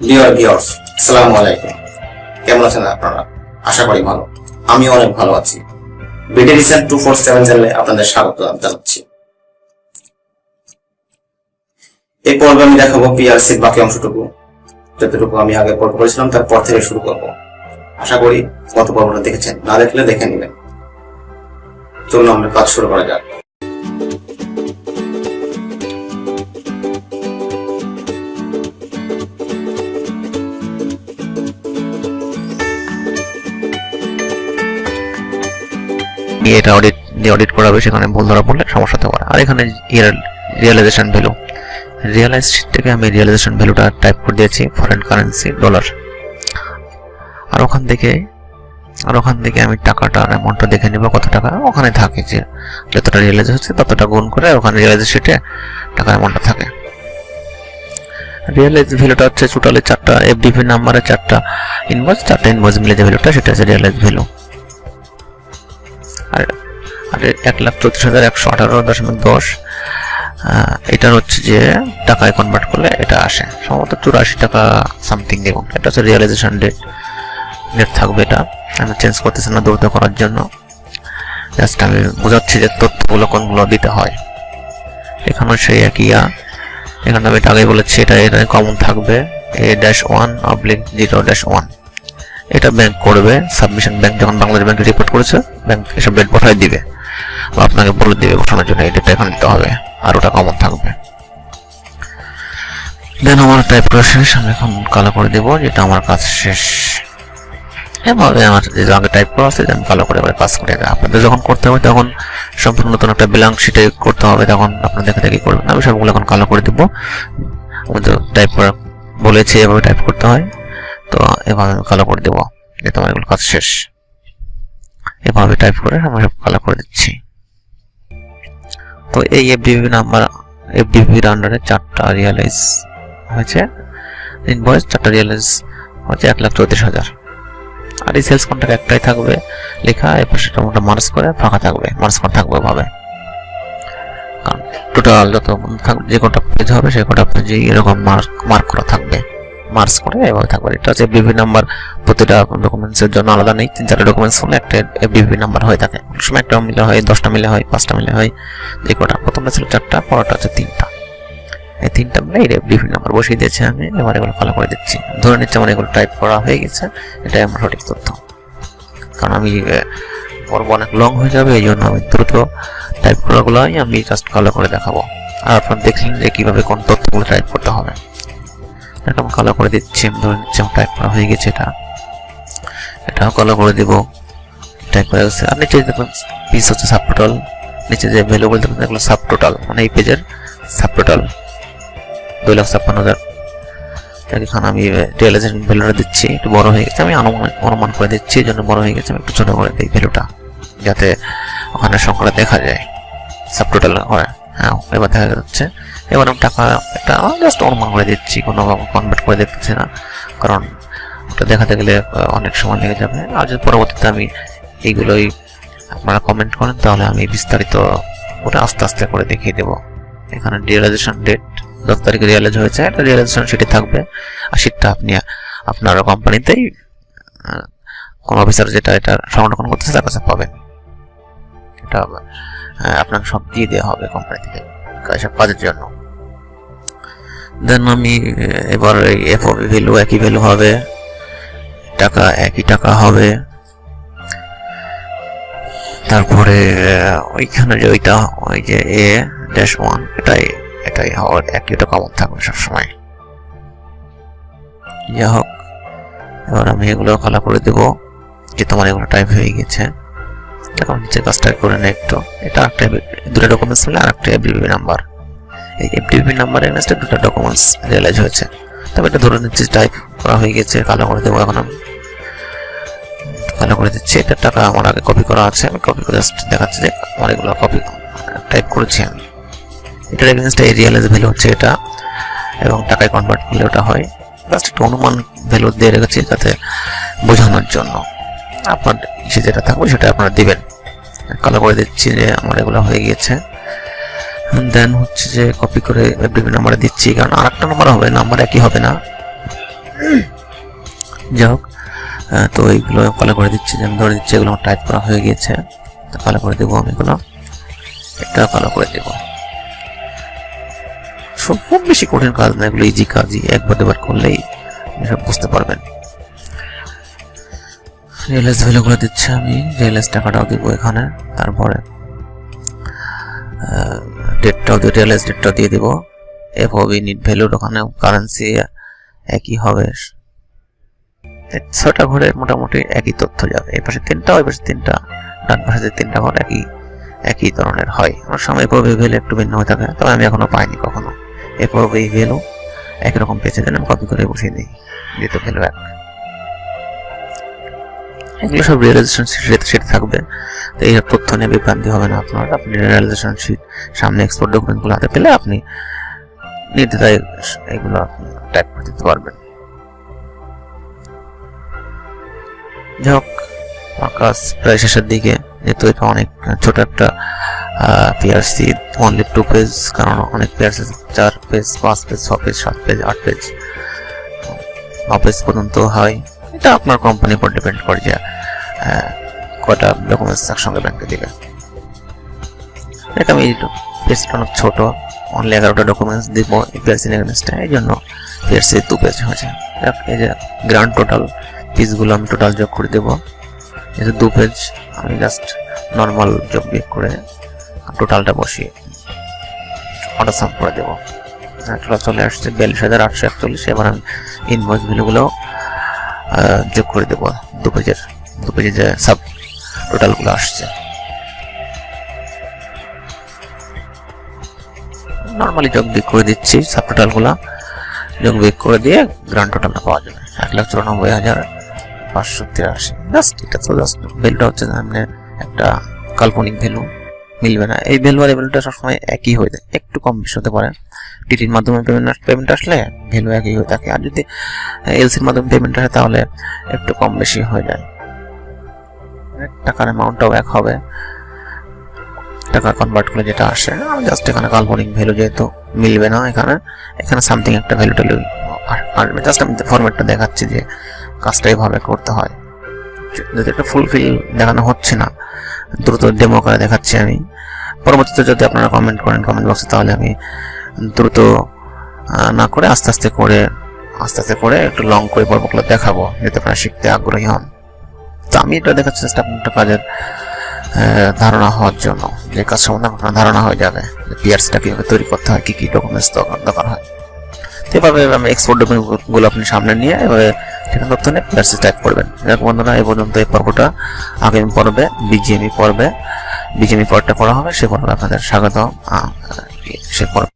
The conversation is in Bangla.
ডিয়ার ভিউয়ার্স, আসসালামু আলাইকুম। কেমন আছেন আপনারা? আশা করি ভালো। আমি অনেক ভালো আছি। বিডি রিসেন্ট 247 চ্যানেলে আপনাদের স্বাগত জানাচ্ছি। এই পর্বে আমি দেখাবো পিআরসির বাকি অংশটুকু, যতটুকু আমি আগে পর্ব করেছিলাম তারপর থেকে শুরু করব। আশা করি গত পর্বটা দেখেছেন, না দেখলে দেখে নেবেন। চলুন আমরা কাজ শুরু করা যাক। এটা অডিট করা হবে, সেখানে ভুল ধরা পড়লে সমস্যা হতে পারে। আর এখানে রিয়েলাইজেশন ভ্যালু, রিয়েলাইজ শীট থেকে আমি রিয়েলাইজেশন ভ্যালুটা টাইপ করে দিয়েছি ফরেন কারেন্সি ডলার। আর ওখান থেকে আমি টাকাটা অ্যামাউন্টটা দেখে নিব কত টাকা ওখানে থাকে, যে যতটা রিয়েলাইজ হচ্ছে ততটা গুণ করে ওখানে রিয়েলাইজ শীটে টাকা অ্যামাউন্টটা থাকে। রিয়েলাইজ ভ্যালুটা হচ্ছে টোটালি 4টা এফডিপি নাম্বারে 4টা ইনভয়েস, 4টা ইনভয়েস মিলে যে ভ্যালুটা সেটা হচ্ছে রিয়েলাইজ ভ্যালু। আর 1,34,118.10 এটার হচ্ছে যে টাকায় কনভার্ট করলে এটা আসে সম্ভবত 84 টাকা সামথিং। দেখুন, এটা হচ্ছে রিয়েলাইজেশন ডেট থাকবে। এটা আমি চেঞ্জ করতেছি না দ্রুত করার জন্য, জাস্ট আমি বোঝাচ্ছি যে তথ্যগুলো কোনগুলো দিতে হয়। এখানে সেই একই এখানে আমি আগেই বলেছি এটা কমন থাকবে A-1/0-1। এটা ব্যাংক করবে, সাবমিশন ব্যাংক যখন বাংলাদেশ ব্যাংকে রিপোর্ট করেছে ব্যাংক এসব ডেট পাঠিয়ে দিবে বা আপনাকে বলে দিবে বসানোর জন্য এই ডেটটা এখানে দিতে হবে, আর ওটা কমন থাকবে। দেন আমার টাইপ করা শেষ, আমি এখন কালো করে দেবো, যেটা আমার কাজ শেষ। এভাবে আমার যে আগে টাইপ করা আছে আমি কালো করে এবার কাজ করে দেবো। আপনাদের যখন করতে হবে তখন সম্পূর্ণ নতুন একটা ব্ল্যাঙ্ক শিটে করতে হবে, তখন আপনার দেখে দেখে করবেন। আমি সবগুলো এখন কালো করে দেবো। আমি তো টাইপ করা বলেছি এভাবে টাইপ করতে হয়, তো এভাবে আমি কালো করে দেবো যে তোমার এগুলো কাজ শেষ। এভাবে টাইপ করে আমি সব কালো করে দিচ্ছি। তো এই এফডিপির আন্ডারে 4টা রিয়েলাইজ হয়েছে ইনভয়েস, 4টা রিয়েলাইজ হচ্ছে 1,34,000। আর এই সেলস কন্ট্রাক্ট একটাই থাকবে লেখা, এরপর সেটা মোটা মার্জ করে ফাঁকা থাকবে, মার্জ করা থাকবে ভাবে। কারণ টোটাল যত যে কটা পেজ হবে সেই কটা পেজে এরকম মার্ক করা থাকবে, মার্জ করে এভাবে থাকবে। এটা হচ্ছে এফডিপি নাম্বার, প্রতিটা ডকুমেন্টসের জন্য আলাদা নেই। 3-4টা ডকুমেন্টস হলে একটা এফডিপি নাম্বার হয়ে থাকে। অনেক সময় একটা মিলে হয়, 10টা মিলে হয়, 5টা মিলে হয়, যে কটা। প্রথমটা ছিল 4টা, পরেরটা হচ্ছে 3টা। এই 3টা মিলে এই এফডিপি নাম্বার বসিয়ে দিয়েছি আমি। এবার এগুলো ফলো করে দিচ্ছি, ধরে নিচ্ছি আমার এগুলো টাইপ করা হয়ে গেছে, এটাই আমার সঠিক তথ্য। কারণ আমি পর্ব অনেক লং হয়ে যাবে, এই জন্য আমি দ্রুত টাইপ করাগুলোই আমি জাস্ট ফলো করে দেখাবো। আর আপনারা দেখলেন যে কীভাবে কোন তথ্যগুলো টাইপ করতে হবে। এটা আমি কালো করে দিচ্ছি, আমি ধরে নিচ্ছি আমার টাইপ করা হয়ে গেছে। এটাও কালো করে দিব, টাইপ করে গেছে। আর নিচে দেখুন পিস হচ্ছে সাবটোটাল, নিচে যে ভ্যালু বলতে এগুলো সাবটোটাল, মানে এই পেজের সাবটোটাল 2,56,000। এখানে আমি রিয়েলাইজেশন ভ্যালুটা দিচ্ছি, একটু বড় হয়ে গেছে, আমি অনুমান করে দিচ্ছি, এই জন্য বড় হয়ে গেছে। আমি একটু ছোট করে দিই ভ্যালুটা, যাতে ওখানে সংখ্যাটা দেখা যায় সাবটোটাল হয়। হ্যাঁ, এবার দেখা যাচ্ছে। এবার আমি টাকা একটা জাস্ট অনুমান করে দিচ্ছি, কোনোভাবে কনভার্ট করে দেখতেছি না, কারণ ওটা দেখাতে গেলে অনেক সময় লেগে যাবে। আর যদি পরবর্তীতে আমি এইগুলোই আপনারা কমেন্ট করেন তাহলে আমি বিস্তারিত ওটা আস্তে আস্তে করে দেখিয়ে দেবো। এখানে রিয়েলাইজেশন ডেট 10 তারিখে রিয়েলাইজ হয়েছে, এটা রিয়েলাইজেশন শিটে থাকবে। আর শিটটা আপনি আপনার কোম্পানিতেই কোন অফিসার যেটা এটা সংরক্ষণ করতেছে তার কাছে পাবেন। এটা আপনাকে সব দিয়ে দেওয়া হবে কোম্পানি থেকে সব কাজের জন্য। দেন আমি এবার এই এফওবি ভ্যালু একই ভ্যালু হবে, টাকা একই টাকা হবে। তারপরে ওইখানে যে ওই যে A-1 এটাই হওয়ার একইটা কমন থাকবে সবসময়। যাই হোক, এবার আমি এগুলো কালো করে দেবো, যে তোমার এগুলো টাইপ হয়ে গেছে। এখন নিচে কাজটা করে নেই একটু। এটা একটা দুটো ডকুমেন্টস মিলে আর একটা এফডিপি নাম্বার। এই এফডিপি নাম্বার এগেইনস্টে 2টা ডকুমেন্টস রিয়েলাইজ হয়েছে। তবে এটা ধরে নিচ্ছি টাইপ করা হয়ে গেছে, কালো করে দেবো। এখন আমি কালো করে দিচ্ছি। এটা টাকা আমার আগে কপি করা আছে, আমি কপি করে জাস্ট দেখাচ্ছি যে আমার এগুলো কপি টাইপ করেছি আমি। এটার এগেইনস্টে এই রিয়েলাইজ ভ্যালু হচ্ছে এটা, এবং টাকায় কনভার্ট করলে ওটা হয়। জাস্ট একটা অনুমান ভ্যালু দিয়ে রেখেছি যাতে বোঝানোর জন্য। আপনার ইসে যেটা থাকবে সেটা আপনারা দিবেন। কালো করে দিচ্ছি যে আমার এগুলো হয়ে গেছে। দেন হচ্ছে যে কপি করে এফডিপি নাম্বারে দিচ্ছি, কারণ আরেকটা নাম্বার হবে, নাম্বার একই হবে না। যাই হোক, তো এইগুলো ফলো করে দিচ্ছি, আমি ধরে দিচ্ছি এগুলো টাইপ করা হয়ে গিয়েছে। তো ফলো করে দেবো আমি এগুলো, এটা ফলো করে দেবো। খুব বেশি কঠিন কাজ না, এগুলো ইজি কাজই, একবার দুবার করলেই সব বুঝতে পারবেন। রিয়েলাইজ ভ্যালু করে দিচ্ছি আমি, রিয়েলাইজ টাকাটাও দিব এখানে, তারপরে ডেটটাও দিয়ে রিয়েলাইজ ডেটটাও দিয়ে দিব। এফওবি নিট ভ্যালুর ওখানে কারেন্সি একই হবে, 6টা ঘরে মোটামুটি একই তথ্য যাবে। এই পাশে 3টা, ওই পাশে 3টা, ডান পাশে 3টা ঘর একই ধরনের হয়। আমার সময় এফওবি ভ্যালু একটু ভিন্ন হয়ে থাকে, তবে আমি এখনো পাইনি কখনো এফওবি ভ্যালু একই রকম পেয়েছে, যেন আমি কপি করে বসিয়ে দিই, যেহেতু ভ্যালু এক। এগুলো সব রিয়েলাইজেশন শিট থাকবে, তো এইসব তথ্য নিয়ে বিভ্রান্তি হবে না আপনার। আপনি রিয়েলাইজেশন শিট সামনে এক্সপোর্ট ডকুমেন্টগুলো হাতে পেলে আপনি নির্দ্বিধায় এগুলো টাইপ করে দিতে পারবেন। যাই হোক, আমার কাজ প্রায় শেষের দিকে, যেহেতু এটা অনেক ছোট একটা পিআরসি, অনলি 2 পেজ, কারণ অনেক PRC 4 page, 5 page, 6 page, 7 page, 8 page, 9 page পর্যন্ত হয়। এটা আপনার কোম্পানির উপর ডিপেন্ড করে যে কয়টা ডকুমেন্টস একসঙ্গে ব্যাংকে দিবে। এটা আমি পেজটা অনেক ছোট, অনলি 11টা ডকুমেন্টস দিব পিআরসি এগেইনস্টে, এই জন্য পিআরসি 2 পেজ হয়েছে। এই যে গ্রান্ড টোটাল পিসগুলো আমি টোটাল যোগ করে দেবো, এই যে 2 পেজ, আমি জাস্ট নর্মাল যোগ বিয়োগ করে টোটালটা বসিয়ে অটো সাম করে দেবো। টোটাল চলে আসছে 42,841। এবার আমি ইনভয়েস ভ্যালুগুলো যোগ করে দেবো, 2 পেজের যে সাব টোটালগুলো আসছে। নর্মালি যোগ বিয়োগ করে দিচ্ছি, সাব টোটালগুলো যোগ বিয়োগ করে দিয়ে গ্রান্ড টোটালটা পাওয়া যাবে 1,94,583। জাস্ট এটা তো জাস্ট ভ্যালুটা হচ্ছে সামনে একটা কাল্পনিক ভ্যালু, মিলবে না। এই ভ্যালু আর এই ভ্যালুটা সবসময় একই হয়ে যায়, একটু কম বেশি হতে পারে। টিটির মাধ্যমে পেমেন্ট আসলে ভ্যালু একই হয়ে থাকে, আর যদি এলসির মাধ্যমে পেমেন্ট আসে তাহলে একটু কম বেশি হয়ে যায়। টাকার অ্যামাউন্টটাও এক হবে, টাকা কনভার্ট করে যেটা আসে। আমি জাস্ট এখানে কাল্পনিক ভ্যালু যেহেতু মিলবে না, এখানে সামথিং একটা ভ্যালু টালু আসবে। জাস্ট আমি ফরম্যাটটা দেখাচ্ছি যে কাজটা এইভাবে করতে হয়। যদি একটা ফুলফিল দেখানো হচ্ছে না, দ্রুত ডেমো করে দেখাচ্ছি আমি। পরবর্তীতে যদি আপনারা কমেন্ট করেন কমেন্ট বক্সে, তাহলে আমি দ্রুত না করে আস্তে আস্তে করে একটু লং করে পর্বগুলো দেখাবো, যাতে আপনারা শিখতে আগ্রহী হন। তো আমি এটা দেখাচ্ছি জাস্ট আপনার কাজের ধারণা হওয়ার জন্য, যে কাজ সম্বন্ধে আপনার ধারণা হয়ে যাবে, পিআরসিটা কিভাবে তৈরি করতে হয়, কি ডকুমেন্টস দরকার হয়। তো এভাবে আমি এক্সপোর্ট ডকুমেন্টগুলো আপনি সামনে নিয়ে এভাবে সেখানে তথ্য নিয়ে পিআরসি টাইপ করবেন। বন্ধুরা, এই পর্যন্ত এই পর্বটা, আগামী পর্বে বিজিএমই পর্বটা করা হবে, সে পর্বে আপনাদের স্বাগত। সে পর্ব